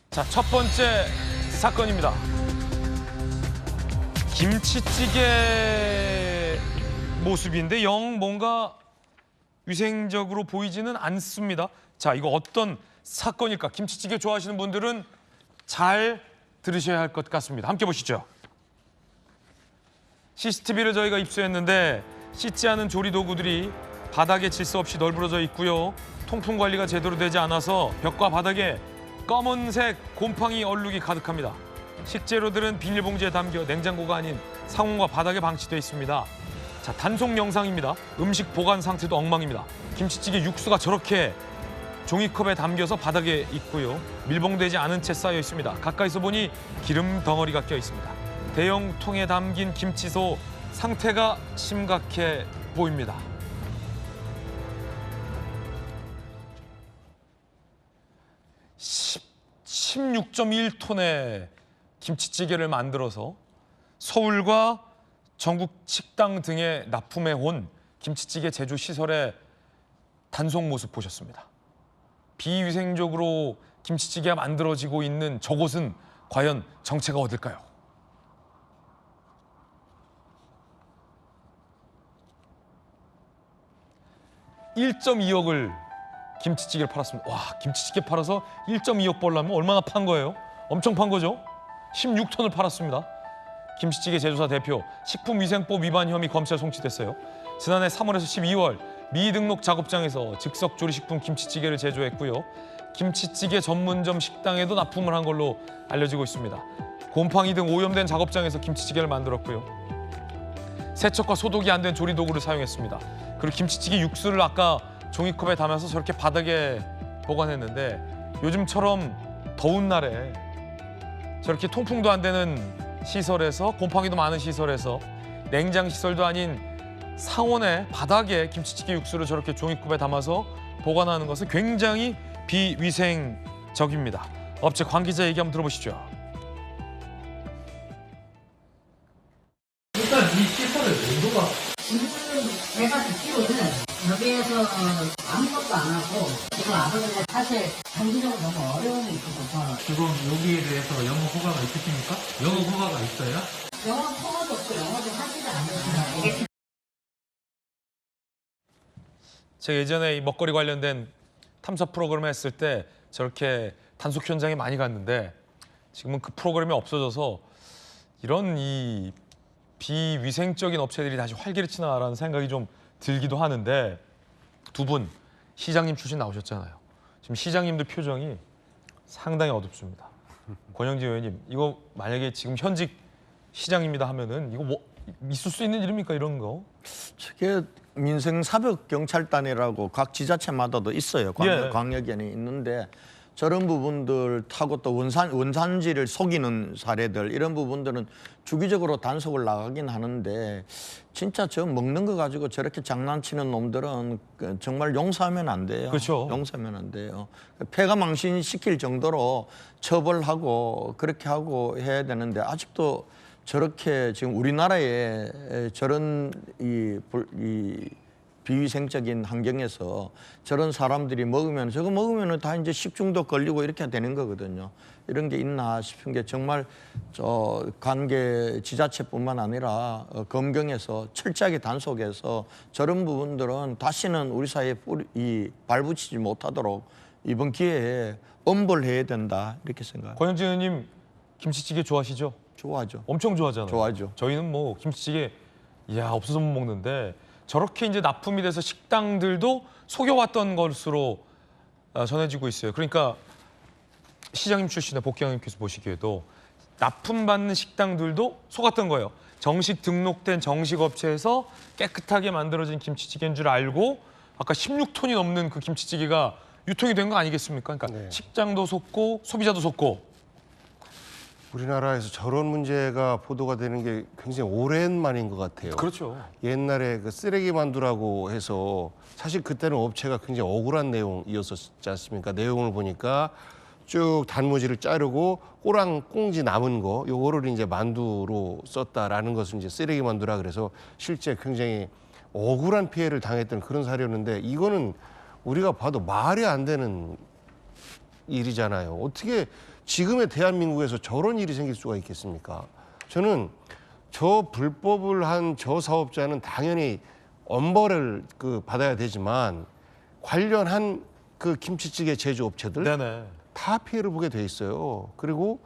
자, 첫 번째 사건입니다. 김치찌개 모습인데 영 뭔가 위생적으로 보이지는 않습니다. 자, 이거 어떤 사건일까? 김치찌개 좋아하시는 분들은 잘 들으셔야 할 것 같습니다. 함께 보시죠. CCTV를 저희가 입수했는데 씻지 않은 조리 도구들이 바닥에 질서 없이 널브러져 있고요. 통풍 관리가 제대로 되지 않아서 벽과 바닥에 검은색 곰팡이 얼룩이 가득합니다. 식재료들은 비닐봉지에 담겨 냉장고가 아닌 상온과 바닥에 방치되어 있습니다. 자, 단속 영상입니다. 음식 보관 상태도 엉망입니다. 김치찌개 육수가 저렇게 종이컵에 담겨서 바닥에 있고요. 밀봉되지 않은 채 쌓여 있습니다. 가까이서 보니 기름 덩어리가 껴 있습니다. 대형 통에 담긴 김치소 상태가 심각해 보입니다. 십 16.1톤의 김치찌개를 만들어서 서울과 전국 식당 등에 납품해 온 김치찌개 제조 시설의 단속 모습 보셨습니다. 비위생적으로 김치찌개가 만들어지고 있는 저곳은 과연 정체가 어딜까요? (1.2억을) 김치찌개를 팔았습니다. 와, 김치찌개 팔아서 1.2억 벌려면 얼마나 판 거예요? 엄청 판 거죠? 16톤을 팔았습니다. 김치찌개 제조사 대표 식품위생법 위반 혐의 검찰 송치됐어요. 지난해 3월에서 12월 미등록 작업장에서 즉석 조리식품 김치찌개를 제조했고요. 김치찌개 전문점 식당에도 납품을 한 걸로 알려지고 있습니다. 곰팡이 등 오염된 작업장에서 김치찌개를 만들었고요. 세척과 소독이 안 된 조리 도구를 사용했습니다. 그리고 김치찌개 육수를 아까 종이컵에 담아서 저렇게 바닥에 보관했는데 요즘처럼 더운 날에 저렇게 통풍도 안 되는 시설에서 곰팡이도 많은 시설에서 냉장 시설도 아닌 상온의 바닥에 김치찌개 육수를 저렇게 종이컵에 담아서 보관하는 것은 굉장히 비위생적입니다. 업체 관계자 얘기 한번 들어보시죠. 일단 이 시설의 온도가 내가 듣기로는 여기에서 아무것도 안 하고 지금 아버지가 사실 장기적으로 너무 어려움이 있어서 지금 여기에 대해서 영업 허가가 있으십니까? 영업 허가가 있어요? 영어 통화도 없고 영어도 하지도 않으시나 제가 예전에 이 먹거리 관련된 탐사 프로그램 했을 때 저렇게 단속 현장에 많이 갔는데 지금은 그 프로그램이 없어져서 이런 이 비위생적인 업체들이 다시 활기를 치나라는 생각이 좀 들기도 하는데 두 분 시장님 출신 나오셨잖아요. 지금 시장님들 표정이 상당히 어둡습니다. 권영진 의원님, 이거 만약에 지금 현직 시장입니다 하면은 이거 뭐 있을 수 있는 일입니까 이런 거? 저게 민생사벽경찰단이라고 각 지자체마다도 있어요. 예. 광역에는 있는데 저런 부분들 타고 또 원산지를 속이는 사례들 이런 부분들은 주기적으로 단속을 나가긴 하는데 진짜 저 먹는 거 가지고 저렇게 장난치는 놈들은 정말 용서하면 안 돼요. 그렇죠. 용서하면 안 돼요. 폐가 망신시킬 정도로 처벌하고 그렇게 하고 해야 되는데 아직도 저렇게 지금 우리나라에 저런 이 비위생적인 환경에서 저런 사람들이 먹으면 저거 먹으면 다 이제 식중독 걸리고 이렇게 되는 거거든요. 이런 게 있나 싶은 게 정말 저 관계 지자체뿐만 아니라 검경에서 철저하게 단속해서 저런 부분들은 다시는 우리 사회에 발붙이지 못하도록 이번 기회에 엄벌해야 된다 이렇게 생각합니다. 권영진 의원님 김치찌개 좋아하시죠? 좋아하죠. 엄청 좋아하잖아요. 좋아하죠. 저희는 뭐 김치찌개 없어서 못 먹는데 저렇게 이제 납품이 돼서 식당들도 속여왔던 것으로 전해지고 있어요. 그러니까 시장님 출신의 복경님께서 보시기에도 납품받는 식당들도 속았던 거예요. 정식 등록된 정식 업체에서 깨끗하게 만들어진 김치찌개인 줄 알고 아까 16톤이 넘는 그 김치찌개가 유통이 된 거 아니겠습니까? 그러니까 네. 식장도 속고 소비자도 속고. 우리나라에서 저런 문제가 보도가 되는 게 굉장히 오랜만인 것 같아요. 그렇죠. 옛날에 그 쓰레기 만두라고 해서 사실 그때는 업체가 굉장히 억울한 내용이었었지 않습니까? 내용을 보니까 쭉 단무지를 자르고 꼬랑 꽁지 남은 거 요거를 이제 만두로 썼다라는 것을 이제 쓰레기 만두라 그래서 실제 굉장히 억울한 피해를 당했던 그런 사례였는데 이거는 우리가 봐도 말이 안 되는 일이잖아요. 어떻게 지금의 대한민국에서 저런 일이 생길 수가 있겠습니까? 저는 저 불법을 한 저 사업자는 당연히 엄벌을 받아야 되지만 관련한 그 김치찌개 제조업체들 네네. 다 피해를 보게 돼 있어요. 그리고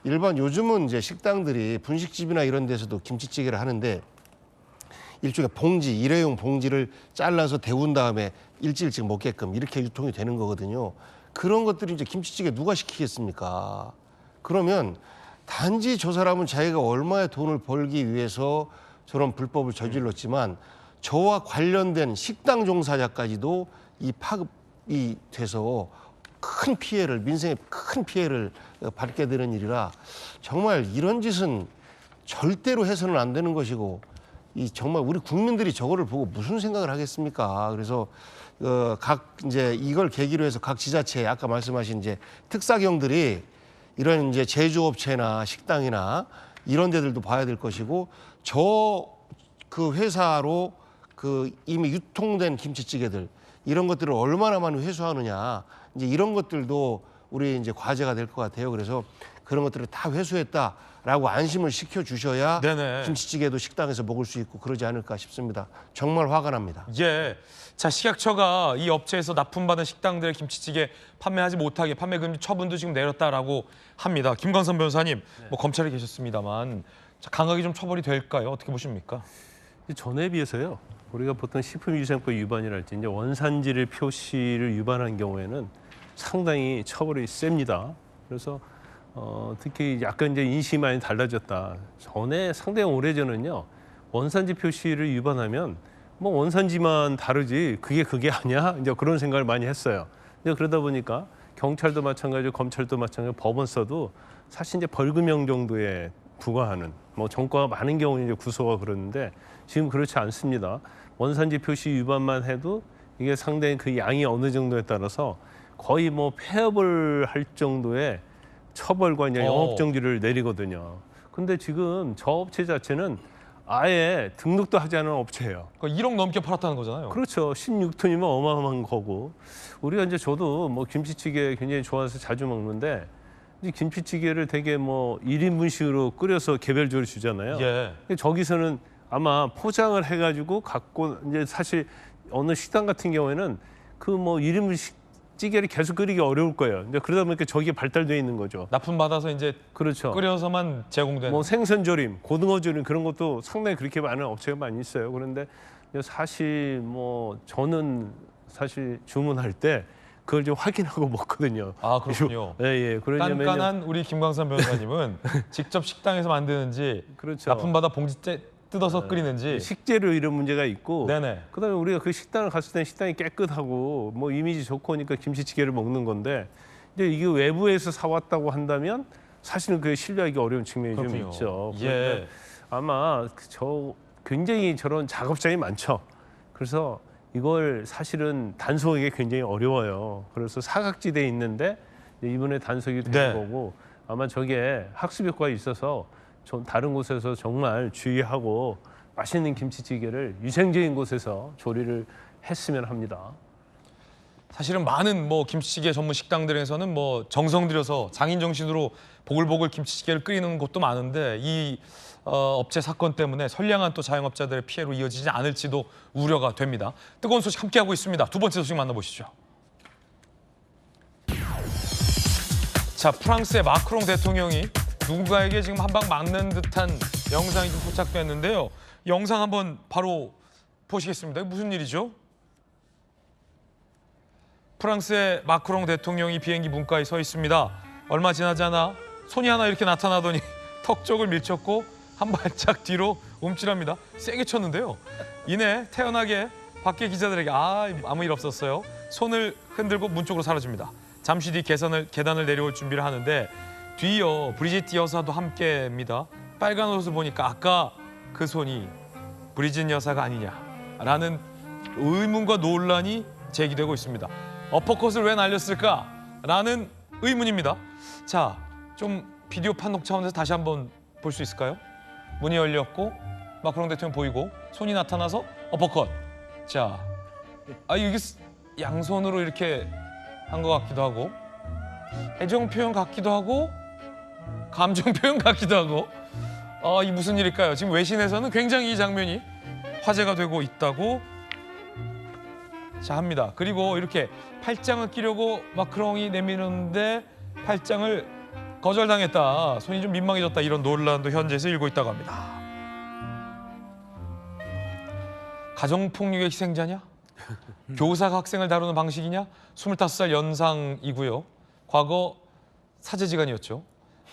일반 요즘은 이제 식당들이 분식집이나 이런 데서도 김치찌개를 하는데 일종의 봉지, 일회용 봉지를 잘라서 데운 다음에 일찍 먹게끔 이렇게 유통이 되는 거거든요. 그런 것들이 이제 김치찌개 누가 시키겠습니까? 그러면 단지 저 사람은 자기가 얼마의 돈을 벌기 위해서 저런 불법을 저질렀지만 저와 관련된 식당 종사자까지도 이 파급이 돼서 큰 피해를, 민생에 큰 피해를 받게 되는 일이라 정말 이런 짓은 절대로 해서는 안 되는 것이고 이 정말 우리 국민들이 저거를 보고 무슨 생각을 하겠습니까? 그래서 각 이제 이걸 계기로 해서 각 지자체 아까 말씀하신 이제 특사경들이 이런 이제 제조업체나 식당이나 이런 데들도 봐야 될 것이고 저 그 회사로 그 이미 유통된 김치찌개들 이런 것들을 얼마나 많이 회수하느냐 이제 이런 것들도 우리 이제 과제가 될 것 같아요. 그래서 그런 것들을 다 회수했다라고 안심을 시켜 주셔야 네네. 김치찌개도 식당에서 먹을 수 있고 그러지 않을까 싶습니다. 정말 화가 납니다. 예. 자, 식약처가 이 업체에서 납품받은 식당들의 김치찌개 판매하지 못하게 판매 금지 처분도 지금 내렸다라고 합니다. 김광선 변호사님, 뭐 검찰에 계셨습니다만 자, 강하게 좀 처벌이 될까요? 어떻게 보십니까? 전에 비해서요. 우리가 보통 식품위생법 위반이랄지 이제 원산지를 표시를 위반한 경우에는 상당히 처벌이 셉니다. 그래서 특히 약간 이제 인식이 많이 달라졌다. 전에 상당히 오래전은요. 원산지 표시를 위반하면 뭐 원산지만 다르지 그게 아니야? 이제 그런 생각을 많이 했어요. 이제 그러다 보니까 경찰도 마찬가지고 검찰도 마찬가지고 법원서도 사실 이제 벌금형 정도에 부과하는 뭐 전과가 많은 경우는 이제 구속가 그러는데 지금 그렇지 않습니다. 원산지 표시 위반만 해도 이게 상당히 그 양이 어느 정도에 따라서 거의 뭐 폐업을 할 정도의 처벌과 이제 영업 정지를 내리거든요. 근데 지금 저 업체 자체는 아예 등록도 하지 않은 업체예요. 그러니까 1억 넘게 팔았다는 거잖아요. 그렇죠. 16톤이면 어마어마한 거고. 우리가 이제 저도 뭐 김치찌개 굉장히 좋아해서 자주 먹는데 이 김치찌개를 되게 뭐 1인분씩으로 끓여서 개별적으로 주잖아요. 예. 저기서는 아마 포장을 해가지고 갖고 이제 사실 어느 식당 같은 경우에는 그 뭐 1인분씩 찌개를 계속 끓이기 어려울 거예요. 이제 그러다 보니까 저기에 발달되어 있는 거죠. 납품 받아서 이제 그렇죠. 끓여서만 제공되는. 뭐 생선조림, 고등어조림 그런 것도 상당히 그렇게 많은 업체가 많이 있어요. 그런데 사실 뭐 저는 사실 주문할 때 그걸 좀 확인하고 먹거든요. 아, 그렇군요. 예. 그러냐면요. 깐깐한 우리 김광선 변호사님은 직접 식당에서 만드는지 그렇죠. 납품받아 봉지째 뜯어서 끓이는지. 식재료 이런 문제가 있고 네네. 그다음에 우리가 그 식당을 갔을 때 식당이 깨끗하고 뭐 이미지 좋고 하니까 김치찌개를 먹는 건데 이제 이게 외부에서 사왔다고 한다면 사실은 그게 신뢰하기 어려운 측면이 좀 그렇군요. 있죠. 예. 그런데 아마 굉장히 저런 작업장이 많죠. 그래서 이걸 사실은 단속하기 굉장히 어려워요. 그래서 사각지대에 있는데 이번에 단속이 된 네. 거고 아마 저게 학습 효과가 있어서 좀 다른 곳에서 정말 주의하고 맛있는 김치찌개를 위생적인 곳에서 조리를 했으면 합니다. 사실은 많은 뭐 김치찌개 전문 식당들에서는 뭐 정성 들여서 장인 정신으로 보글보글 김치찌개를 끓이는 곳도 많은데 이 업체 사건 때문에 선량한 또 자영업자들의 피해로 이어지지 않을지도 우려가 됩니다. 뜨거운 소식 함께하고 있습니다. 두 번째 소식 만나보시죠. 자, 프랑스의 마크롱 대통령이 누군가에게 지금 한 방 맞는 듯한 영상이 좀 포착됐는데요. 영상 한번 바로 보시겠습니다. 이게 무슨 일이죠? 프랑스의 마크롱 대통령이 비행기 문가에 서 있습니다. 얼마 지나지 않아 손이 하나 이렇게 나타나더니 턱 쪽을 밀쳤고 한 발짝 뒤로 움찔합니다. 세게 쳤는데요. 이내 태연하게 밖에 기자들에게 아무 일 없었어요. 손을 흔들고 문 쪽으로 사라집니다. 잠시 뒤 계단을 내려올 준비를 하는데 뒤이어 브리짓 여사도 함께입니다. 빨간 옷을 보니까 아까 그 손이 브리짓 여사가 아니냐라는 의문과 논란이 제기되고 있습니다. 어퍼컷을 왜 날렸을까라는 의문입니다. 자, 좀 비디오 판독 차원에서 다시 한번 볼 수 있을까요? 문이 열렸고 마크롱 대통령 보이고 손이 나타나서 어퍼컷. 자, 이게 양손으로 이렇게 한 것 같기도 하고 애정 표현 같기도 하고 감정 표현 같기도 하고 이 무슨 일일까요? 지금 외신에서는 굉장히 이 장면이 화제가 되고 있다고 자 합니다. 그리고 이렇게 팔짱을 끼려고 마크롱이 내미는데 팔짱을 거절당했다. 손이 좀 민망해졌다. 이런 논란도 현지에서 일고 있다고 합니다. 가정폭력의 희생자냐? 교사가 학생을 다루는 방식이냐? 25살 연상이고요. 과거 사제지간이었죠.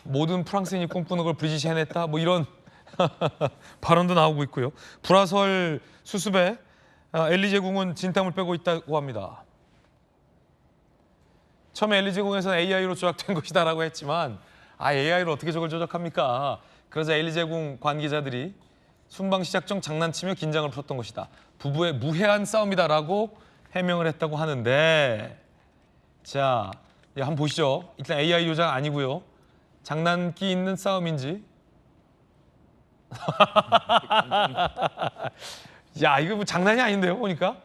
모든 프랑스인이 꿈꾸는 걸 브리짓이 해냈다. 뭐 이런 발언도 나오고 있고요. 불화설 수습에 엘리제궁은 진땀을 빼고 있다고 합니다. 처음에 엘리제궁에서는 AI로 조작된 것이다라고 했지만 AI로 어떻게 저걸 조작합니까? 그러자 엘리제궁 관계자들이 순방 시작 전 장난치며 긴장을 풀었던 것이다. 부부의 무해한 싸움이다라고 해명을 했다고 하는데 자, 한번 보시죠. 일단 AI 조작 아니고요. 장난기 있는 싸움인지. 야, 이거 뭐 장난이 아닌데요, 보니까.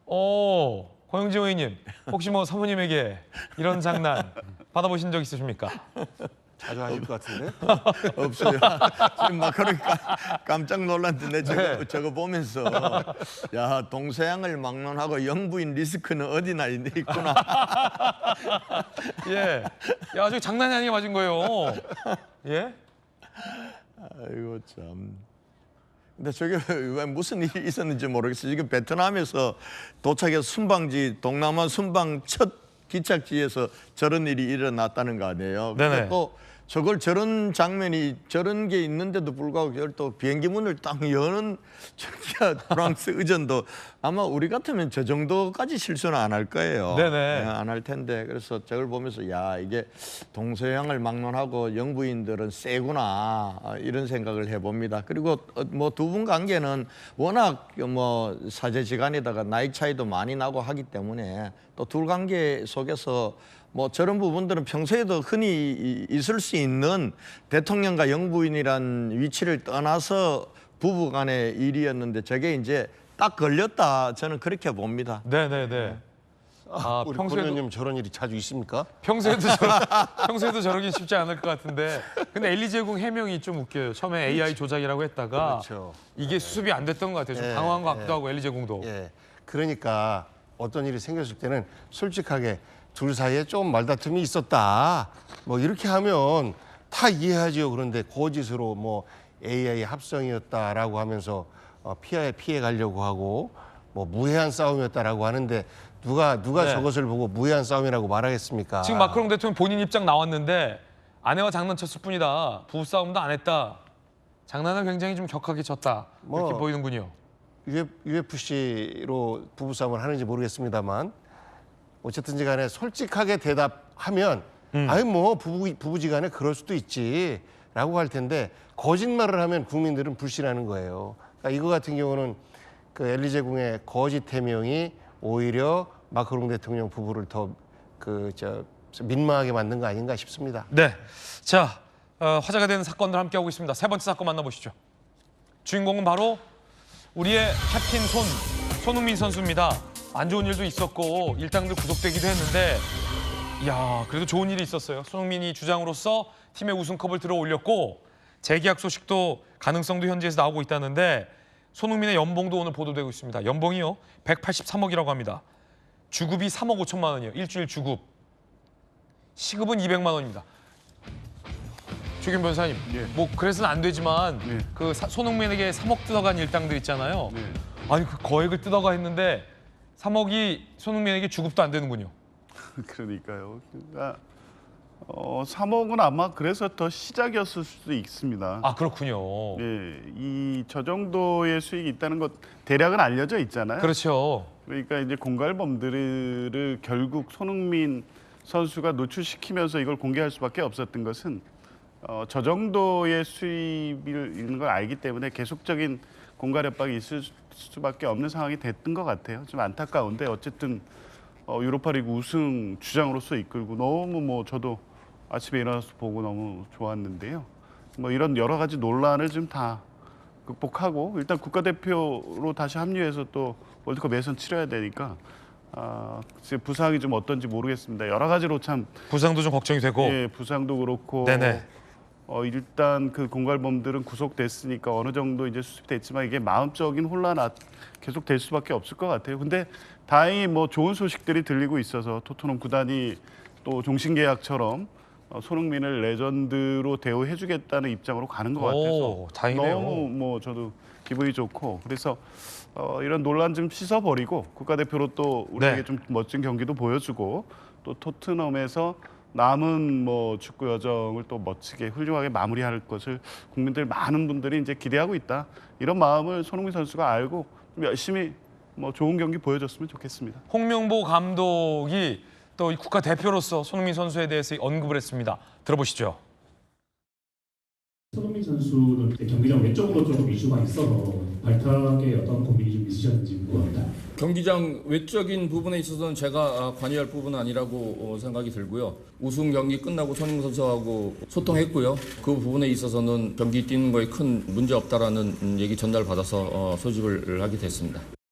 고영진 의원님, 혹시 뭐 사모님에게 이런 장난 받아보신 적 있으십니까? 자주 하실 것 같은데? 없어요. 지금 막 그러니까 깜짝 놀랐는데 저거 보면서 야 동서양을 막론하고 영부인 리스크는 어디나 있구나. 예, 야, 저기 장난이 아니게 맞은 거예요. 예? 아이고 참. 근데 저게 왜 무슨 일이 있었는지 모르겠어요. 지금 베트남에서 도착해서 순방지 동남아 순방 첫 기착지에서 저런 일이 일어났다는 거 아니에요. 네네. 또 저걸 저런 장면이 저런 게 있는데도 불구하고 저걸 또 비행기 문을 딱 여는 저기야 프랑스 의전도 아마 우리 같으면 저 정도까지 실수는 안 할 거예요. 네네. 안 할 텐데 그래서 저걸 보면서 야 이게 동서양을 막론하고 영부인들은 세구나 이런 생각을 해봅니다. 그리고 뭐 두 분 관계는 워낙 뭐 사제지간에다가 나이 차이도 많이 나고 하기 때문에 또 둘 관계 속에서 뭐 저런 부분들은 평소에도 흔히 있을 수 있는 대통령과 영부인이란 위치를 떠나서 부부간의 일이었는데 저게 이제 딱 걸렸다 저는 그렇게 봅니다. 네네네. 우리 권 평소에도 의원님 저런 일이 자주 있습니까? 평소에도 저러기 쉽지 않을 것 같은데 근데 엘리제궁 해명이 좀 웃겨요. 처음에 AI 조작이라고 했다가 그렇죠. 이게 수습이 안 됐던 것 같아요. 좀 예, 당황한 것 같기도 예. 하고 엘리제궁도. 예. 그러니까 어떤 일이 생겼을 때는 솔직하게 둘 사이에 좀 말다툼이 있었다. 뭐 이렇게 하면 다 이해하지요. 그런데 거짓으로 뭐 AI 합성이었다라고 하면서 피해 가려고 하고 뭐 무해한 싸움이었다라고 하는데 누가 네. 저것을 보고 무해한 싸움이라고 말하겠습니까? 지금 마크롱 대통령 본인 입장 나왔는데 아내와 장난쳤을 뿐이다. 부부싸움도 안 했다. 장난을 굉장히 좀 격하게 쳤다. 이렇게 뭐, 보이는군요. UFC로 부부싸움을 하는지 모르겠습니다만 어쨌든지 간에 솔직하게 대답하면 아니 뭐 부부지간에 그럴 수도 있지라고 할 텐데 거짓말을 하면 국민들은 불신하는 거예요. 그러니까 이거 같은 경우는 그 엘리제궁의 거짓 해명이 오히려 마크롱 대통령 부부를 더 민망하게 만든 거 아닌가 싶습니다. 네. 자, 화제가 되는 사건들 함께하고 있습니다. 세 번째 사건 만나보시죠. 주인공은 바로 우리의 캡틴 손흥민 선수입니다. 안 좋은 일도 있었고 일당들 구속되기도 했는데 이야 그래도 좋은 일이 있었어요. 손흥민이 주장으로서 팀의 우승컵을 들어 올렸고 재계약 소식도 가능성도 현지에서 나오고 있다는데 손흥민의 연봉도 오늘 보도되고 있습니다. 연봉이요 183억이라고 합니다. 주급이 3억 5천만 원이에요. 일주일 주급. 시급은 200만 원입니다. 최균 변호사님, 뭐 그래서는 안 되지만 그 손흥민에게 3억 뜯어간 일당들 있잖아요. 아니 그 거액을 뜯어가 했는데 3억이 손흥민에게 주급도 안 되는군요. 그러니까요. 그러니까 3억은 아마 그래서 더 시작이었을 수도 있습니다. 아 그렇군요. 예, 저 정도의 수익이 있다는 것 대략은 알려져 있잖아요. 그렇죠. 그러니까 이제 공갈범들을 결국 손흥민 선수가 노출시키면서 이걸 공개할 수밖에 없었던 것은 저 정도의 수입이 있는 걸 알기 때문에 계속적인 공갈 협박이 있을 수밖에 없는 상황이 됐던 것 같아요. 좀 안타까운데 어쨌든 유로파리그 우승 주장으로서 이끌고 너무 뭐 저도 아침에 일어나서 보고 너무 좋았는데요. 뭐 이런 여러 가지 논란을 좀 다 극복하고 일단 국가대표로 다시 합류해서 또 월드컵 예선 치러야 되니까 글쎄 부상이 좀 어떤지 모르겠습니다. 여러 가지로 참 부상도 좀 걱정이 되고. 예, 부상도 그렇고 네네. 일단 그 공갈범들은 구속됐으니까 어느 정도 이제 수습됐지만 이게 마음적인 혼란 계속 될 수밖에 없을 것 같아요. 근데 다행히 뭐 좋은 소식들이 들리고 있어서 토트넘 구단이 또 종신계약처럼 손흥민을 레전드로 대우해주겠다는 입장으로 가는 것 같아서 오, 다행이네요. 너무 뭐 저도 기분이 좋고 그래서 이런 논란 좀 씻어버리고 국가대표로 또 우리에게 네. 좀 멋진 경기도 보여주고 또 토트넘에서 남은 뭐 축구 여정을 또 멋지게 훌륭하게 마무리할 것을 국민들 많은 분들이 이제 기대하고 있다. 이런 마음을 손흥민 선수가 알고 좀 열심히 뭐 좋은 경기 보여줬으면 좋겠습니다. 홍명보 감독이 또 국가 대표로서 손흥민 선수에 대해서 언급을 했습니다. 들어보시죠. 손흥민 선수는 경기장 외적으로 조금 이슈가 있어서 발탁에 어떤 고민이 좀 있으셨는지 궁금합니다. 경기장 외적인 부분에 있어서는 제가 관여할 부분은 아니라고 생각이 들고요. 우승 경기 끝나고 손흥민 선수하고 소통했고요. 그 부분에 있어서는 경기 뛰는 거에 큰 문제 없다라는 얘기 전달받아서 소집을 하게 됐습니다.